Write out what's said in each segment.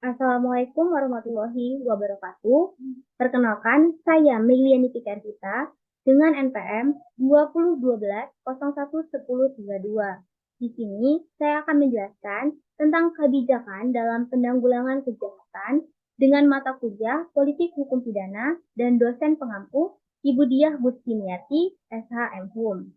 Assalamualaikum warahmatullahi wabarakatuh. Perkenalkan, saya Meiliani Fikardita dengan NPM 2012-01-1032. Di sini, saya akan menjelaskan tentang kebijakan dalam penanggulangan kejahatan dengan mata kuliah Politik Hukum Pidana dan dosen pengampu Ibu Diah Gustiniati, SH MHum.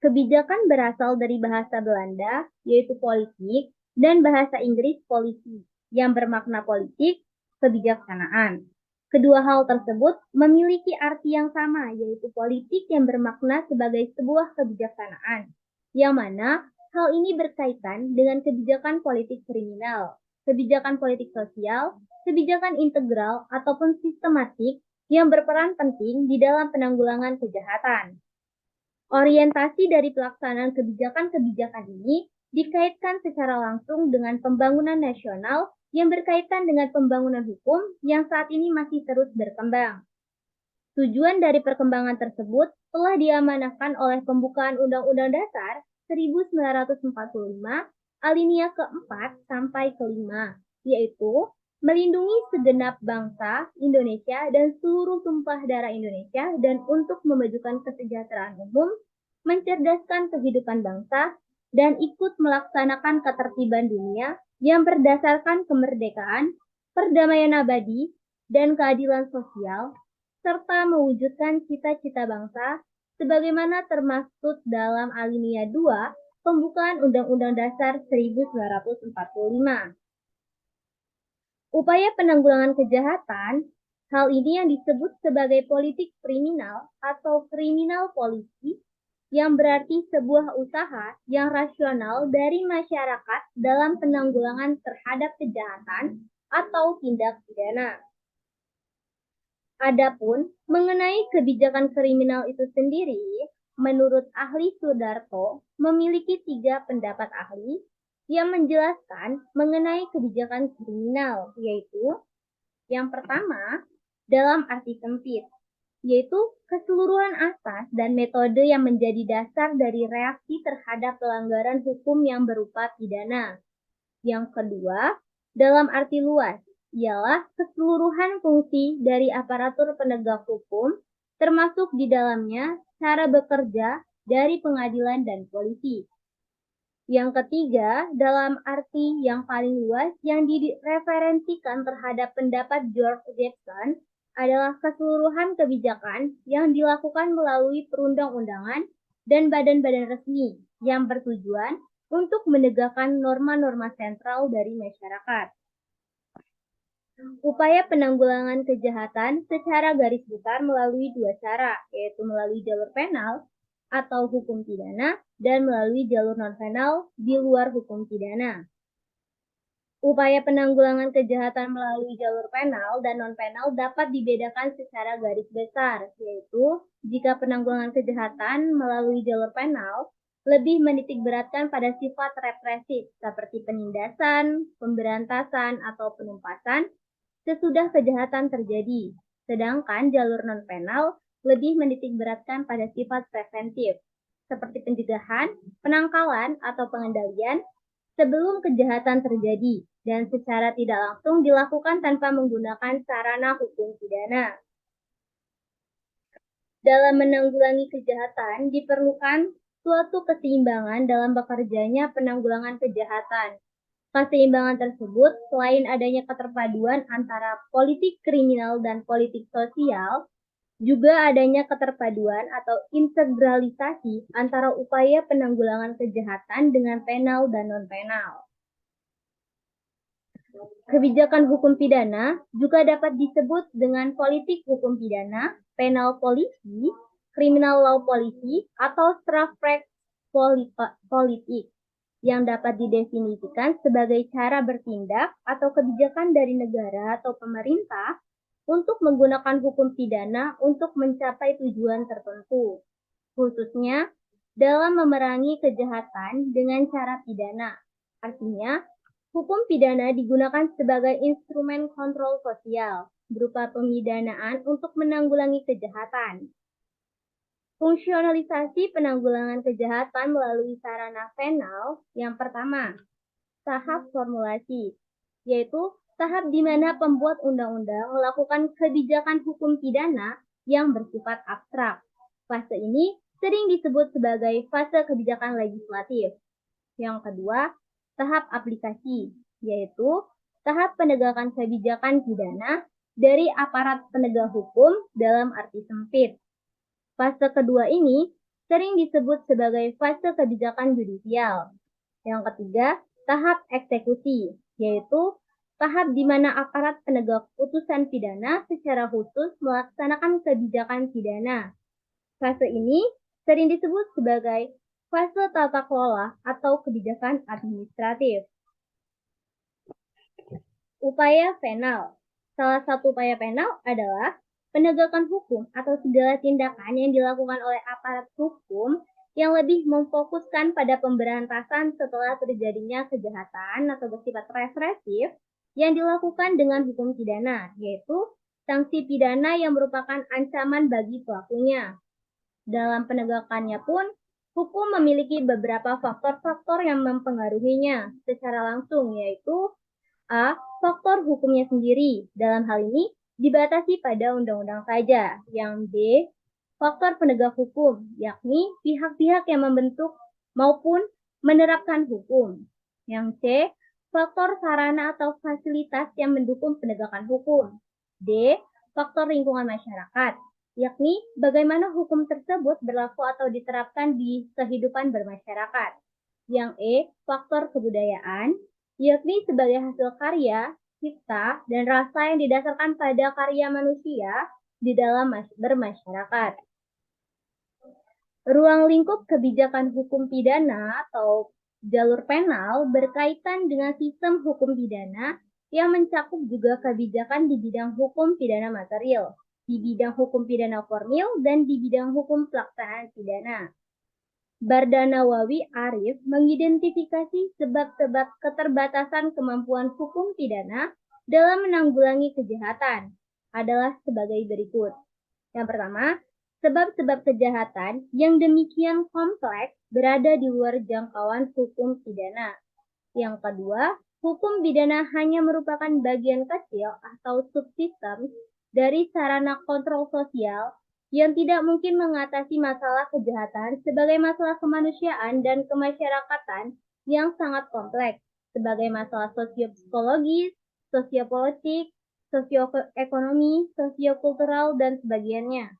Kebijakan berasal dari bahasa Belanda, yaitu politik, dan bahasa Inggris polisi, yang bermakna politik, kebijaksanaan. Kedua hal tersebut memiliki arti yang sama, yaitu politik yang bermakna sebagai sebuah kebijaksanaan, yang mana hal ini berkaitan dengan kebijakan politik kriminal, kebijakan politik sosial, kebijakan integral, ataupun sistematik yang berperan penting di dalam penanggulangan kejahatan. Orientasi dari pelaksanaan kebijakan-kebijakan ini dikaitkan secara langsung dengan pembangunan nasional yang berkaitan dengan pembangunan hukum yang saat ini masih terus berkembang. Tujuan dari perkembangan tersebut telah diamanahkan oleh pembukaan Undang-Undang Dasar 1945 alinea keempat sampai kelima, yaitu melindungi segenap bangsa Indonesia dan seluruh tumpah darah Indonesia dan untuk memajukan kesejahteraan umum, mencerdaskan kehidupan bangsa, dan ikut melaksanakan ketertiban dunia yang berdasarkan kemerdekaan, perdamaian abadi, dan keadilan sosial, serta mewujudkan cita-cita bangsa sebagaimana termaksud dalam alinea 2 pembukaan Undang-Undang Dasar 1945. Upaya penanggulangan kejahatan, hal ini yang disebut sebagai politik kriminal atau kriminal polisi, yang berarti sebuah usaha yang rasional dari masyarakat dalam penanggulangan terhadap kejahatan atau tindak pidana. Adapun mengenai kebijakan kriminal itu sendiri, menurut ahli Sudarto memiliki 3 pendapat ahli yang menjelaskan mengenai kebijakan kriminal, yaitu yang pertama, dalam arti sempit, yaitu keseluruhan asas dan metode yang menjadi dasar dari reaksi terhadap pelanggaran hukum yang berupa pidana. Yang kedua, dalam arti luas, ialah keseluruhan fungsi dari aparatur penegak hukum, termasuk di dalamnya cara bekerja dari pengadilan dan polisi. Yang ketiga, dalam arti yang paling luas yang direferensikan terhadap pendapat George Jackson adalah keseluruhan kebijakan yang dilakukan melalui perundang-undangan dan badan-badan resmi yang bertujuan untuk menegakkan norma-norma sentral dari masyarakat. Upaya penanggulangan kejahatan secara garis besar melalui 2 cara, yaitu melalui jalur penal atau hukum pidana dan melalui jalur non-penal di luar hukum pidana. Upaya penanggulangan kejahatan melalui jalur penal dan non-penal dapat dibedakan secara garis besar, yaitu jika penanggulangan kejahatan melalui jalur penal lebih menitikberatkan pada sifat represif seperti penindasan, pemberantasan, atau penumpasan sesudah kejahatan terjadi, sedangkan jalur non-penal lebih menitikberatkan pada sifat preventif, seperti pencegahan, penangkalan, atau pengendalian sebelum kejahatan terjadi, dan secara tidak langsung dilakukan tanpa menggunakan sarana hukum pidana. Dalam menanggulangi kejahatan, diperlukan suatu keseimbangan dalam bekerjanya penanggulangan kejahatan. Keseimbangan tersebut, selain adanya keterpaduan antara politik kriminal dan politik sosial, juga adanya keterpaduan atau integralisasi antara upaya penanggulangan kejahatan dengan penal dan non-penal. Kebijakan hukum pidana juga dapat disebut dengan politik hukum pidana, penal policy, criminal law policy, atau strafrecht politik, yang dapat didefinisikan sebagai cara bertindak atau kebijakan dari negara atau pemerintah untuk menggunakan hukum pidana untuk mencapai tujuan tertentu, khususnya dalam memerangi kejahatan dengan cara pidana. Artinya, hukum pidana digunakan sebagai instrumen kontrol sosial berupa pemidanaan untuk menanggulangi kejahatan. Fungsionalisasi penanggulangan kejahatan melalui sarana penal yang pertama, tahap formulasi, yaitu tahap di mana pembuat undang-undang melakukan kebijakan hukum pidana yang bersifat abstrak. Fase ini sering disebut sebagai fase kebijakan legislatif. Yang kedua, tahap aplikasi, yaitu tahap penegakan kebijakan pidana dari aparat penegak hukum dalam arti sempit. Fase kedua ini sering disebut sebagai fase kebijakan judisial. Yang ketiga, tahap eksekusi, yaitu tahap di mana aparat penegak putusan pidana secara khusus melaksanakan kebijakan pidana. Fase ini sering disebut sebagai fase tata kelola atau kebijakan administratif. Upaya penal. Salah satu upaya penal adalah penegakan hukum atau segala tindakan yang dilakukan oleh aparat hukum yang lebih memfokuskan pada pemberantasan setelah terjadinya kejahatan atau bersifat represif yang dilakukan dengan hukum pidana, yaitu sanksi pidana yang merupakan ancaman bagi pelakunya. Dalam penegakannya pun, hukum memiliki beberapa faktor-faktor yang mempengaruhinya secara langsung, yaitu A. Faktor hukumnya sendiri. Dalam hal ini, dibatasi pada undang-undang saja. Yang B. Faktor penegak hukum, yakni pihak-pihak yang membentuk maupun menerapkan hukum. Yang C. Faktor sarana atau fasilitas yang mendukung penegakan hukum. D. Faktor lingkungan masyarakat, yakni bagaimana hukum tersebut berlaku atau diterapkan di kehidupan bermasyarakat. Yang E. Faktor kebudayaan, yakni sebagai hasil karya, cipta, dan rasa yang didasarkan pada karya manusia di dalam bermasyarakat. Ruang lingkup kebijakan hukum pidana atau jalur penal berkaitan dengan sistem hukum pidana yang mencakup juga kebijakan di bidang hukum pidana material, di bidang hukum pidana formil, dan di bidang hukum pelaksanaan pidana. Bardanawawi Arif mengidentifikasi sebab-sebab keterbatasan kemampuan hukum pidana dalam menanggulangi kejahatan adalah sebagai berikut. Yang pertama, sebab-sebab kejahatan yang demikian kompleks berada di luar jangkauan hukum pidana. Yang kedua, hukum pidana hanya merupakan bagian kecil atau subsistem dari sarana kontrol sosial yang tidak mungkin mengatasi masalah kejahatan sebagai masalah kemanusiaan dan kemasyarakatan yang sangat kompleks, sebagai masalah sosiopsikologis, sosiopolitik, sosioekonomi, sosiokultural, dan sebagainya.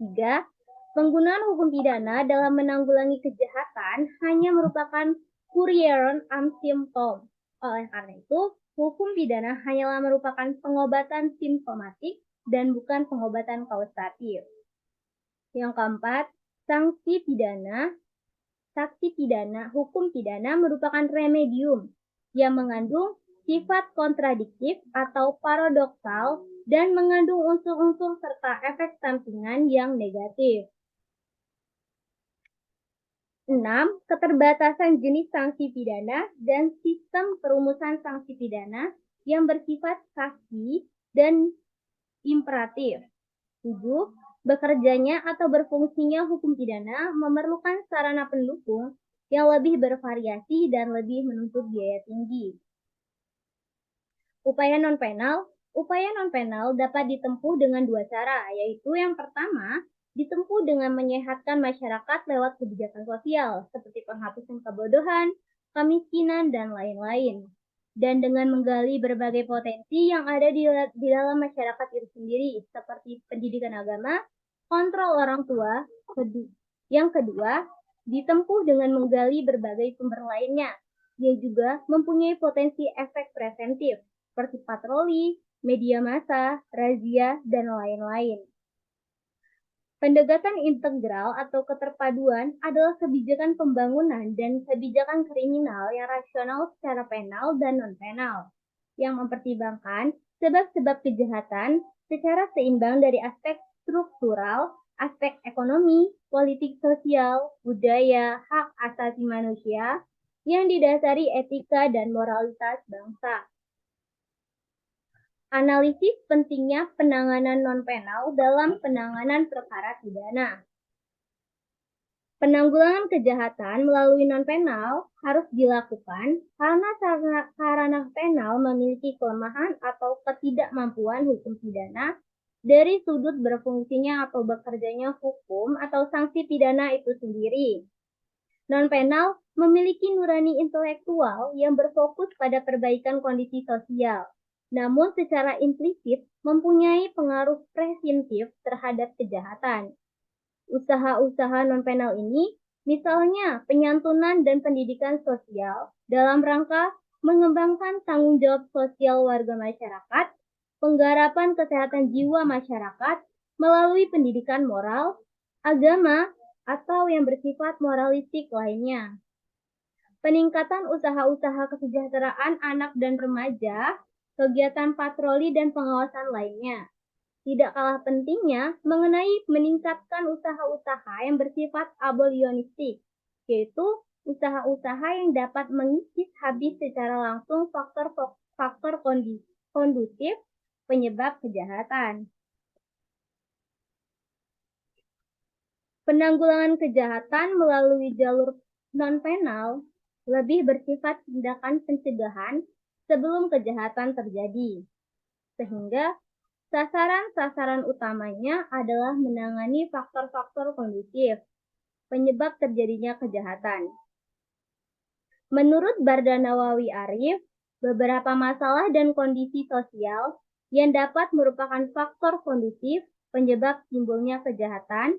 3. Penggunaan hukum pidana dalam menanggulangi kejahatan hanya merupakan curiaron am symptom. Oleh karena itu, hukum pidana hanyalah merupakan pengobatan simptomatik dan bukan pengobatan kausatif. Yang keempat, sanksi pidana. Saksi pidana, hukum pidana merupakan remedium yang mengandung sifat kontradiktif atau paradoksal dan mengandung unsur-unsur serta efek sampingan yang negatif. 6. Keterbatasan jenis sanksi pidana dan sistem perumusan sanksi pidana yang bersifat kaki dan imperatif. 7. Bekerjanya atau berfungsinya hukum pidana memerlukan sarana pendukung yang lebih bervariasi dan lebih menuntut biaya tinggi. Upaya non-penal. Upaya non-penal dapat ditempuh dengan dua cara, yaitu yang pertama, ditempuh dengan menyehatkan masyarakat lewat kebijakan sosial, seperti penghapusan kebodohan, kemiskinan, dan lain-lain. Dan dengan menggali berbagai potensi yang ada di dalam masyarakat itu sendiri, seperti pendidikan agama, kontrol orang tua. Yang kedua, ditempuh dengan menggali berbagai sumber lainnya. Dia juga mempunyai potensi efek preventif, seperti patroli, media massa, razia, dan lain-lain. Pendekatan integral atau keterpaduan adalah kebijakan pembangunan dan kebijakan kriminal yang rasional secara penal dan non-penal, yang mempertimbangkan sebab-sebab kejahatan secara seimbang dari aspek struktural, aspek ekonomi, politik sosial, budaya, hak asasi manusia, yang didasari etika dan moralitas bangsa. Analisis pentingnya penanganan non-penal dalam penanganan perkara pidana. Penanggulangan kejahatan melalui non-penal harus dilakukan karena sarana penal memiliki kelemahan atau ketidakmampuan hukum pidana dari sudut berfungsinya atau bekerjanya hukum atau sanksi pidana itu sendiri. Non-penal memiliki nurani intelektual yang berfokus pada perbaikan kondisi sosial, namun secara implisit mempunyai pengaruh preventif terhadap kejahatan. Usaha-usaha non-penal ini, misalnya penyantunan dan pendidikan sosial dalam rangka mengembangkan tanggung jawab sosial warga masyarakat, penggarapan kesehatan jiwa masyarakat melalui pendidikan moral, agama, atau yang bersifat moralistik lainnya. Peningkatan usaha-usaha kesejahteraan anak dan remaja, kegiatan patroli dan pengawasan lainnya. Tidak kalah pentingnya mengenai meningkatkan usaha-usaha yang bersifat abolionistik, yaitu usaha-usaha yang dapat mengikis habis secara langsung faktor kondusif penyebab kejahatan. Penanggulangan kejahatan melalui jalur non-penal lebih bersifat tindakan pencegahan sebelum kejahatan terjadi, sehingga sasaran-sasaran utamanya adalah menangani faktor-faktor kondusif, penyebab terjadinya kejahatan. Menurut Barda Nawawi Arif, beberapa masalah dan kondisi sosial yang dapat merupakan faktor kondusif penyebab timbulnya kejahatan,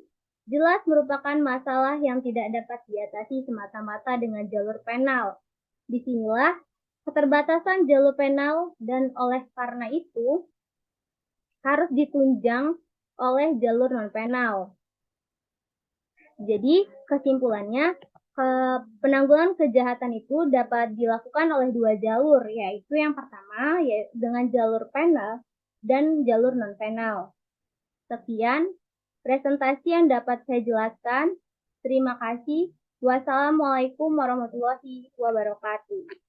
jelas merupakan masalah yang tidak dapat diatasi semata-mata dengan jalur penal. Disinilah keterbatasan jalur penal dan oleh karena itu, harus ditunjang oleh jalur non-penal. Jadi, kesimpulannya, penanggulangan kejahatan itu dapat dilakukan oleh dua jalur, yaitu yang pertama yaitu dengan jalur penal dan jalur non-penal. Sekian presentasi yang dapat saya jelaskan. Terima kasih. Wassalamualaikum warahmatullahi wabarakatuh.